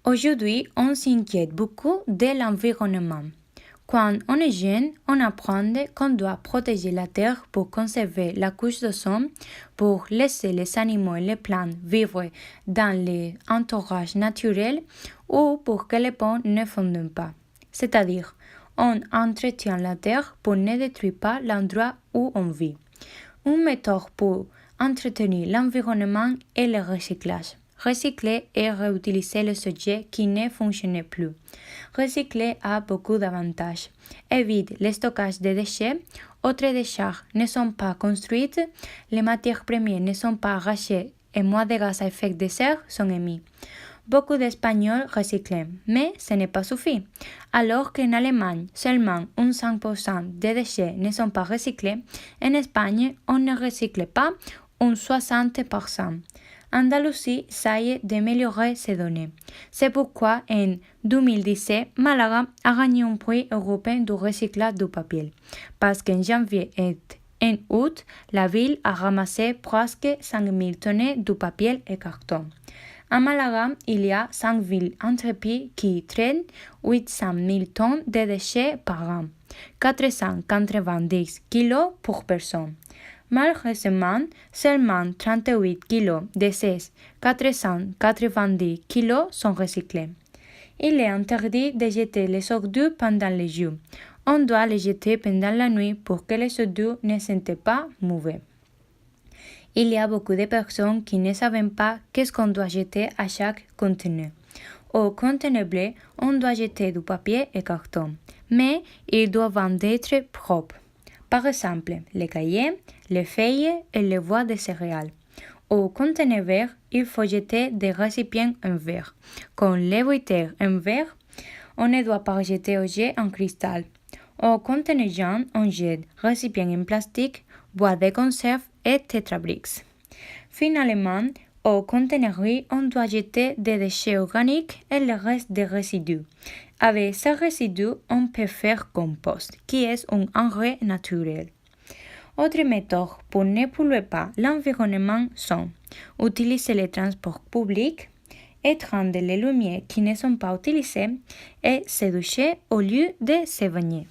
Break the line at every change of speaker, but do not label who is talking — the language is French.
Aujourd'hui, on s'inquiète beaucoup de l'environnement. Quand on est jeune, on apprend qu'on doit protéger la terre pour conserver la couche d'ozone, pour laisser les animaux et les plantes vivre dans l'entourage naturel ou pour que les ponts ne fondent pas. C'est-à-dire, on entretient la terre pour ne détruire pas l'endroit où on vit. Une méthode pour entretenir l'environnement est le recyclage. Recycler et réutiliser les objets qui ne fonctionnent plus. Recycler a beaucoup d'avantages. Évite le stockage des déchets. Autres décharges ne sont pas construites. Les matières premières ne sont pas arrachées et moins de gaz à effet de serre sont émis. Beaucoup d'Espagnols recyclent, mais ce n'est pas suffisant. Alors qu'en Allemagne, seulement 5% des déchets ne sont pas recyclés, en Espagne, on ne recycle pas 60%. Andalousie essaye d'améliorer ces données. C'est pourquoi en 2017, Malaga a gagné un prix européen du recyclage du papier. Parce qu'en janvier et en août, la ville a ramassé presque 5 000 tonnes de papier et carton. À Malaga, il y a 5 villes entreprises qui traitent 800 000 tonnes de déchets par an, 490 kg pour personne. Malheureusement, seulement 38 kg de ces 490 kg sont recyclés. Il est interdit de jeter les ordures pendant les jours. On doit les jeter pendant la nuit pour que les ordures ne sentent pas mauvais. Il y a beaucoup de personnes qui ne savent pas qu'est-ce qu'on doit jeter à chaque conteneur. Au conteneur bleu, on doit jeter du papier et carton, mais ils doivent être propres. Par exemple, les cahiers, les feuilles et les boîtes de céréales. Au conteneur vert, il faut jeter des récipients en verre. Comme les bouteilles en verre, on ne doit pas jeter objets en cristal. Au conteneur jaune, on jette récipients en plastique, boîtes de conserve et tétrabricks. Finalement, au conteneur gris, on doit jeter des déchets organiques et le reste des résidus. Avec ces résidus, on peut faire compost, qui est un engrais naturel. Autres méthodes pour ne polluer pas l'environnement sont utiliser les transports publics, éteindre les lumières qui ne sont pas utilisées et se doucher au lieu de se baigner.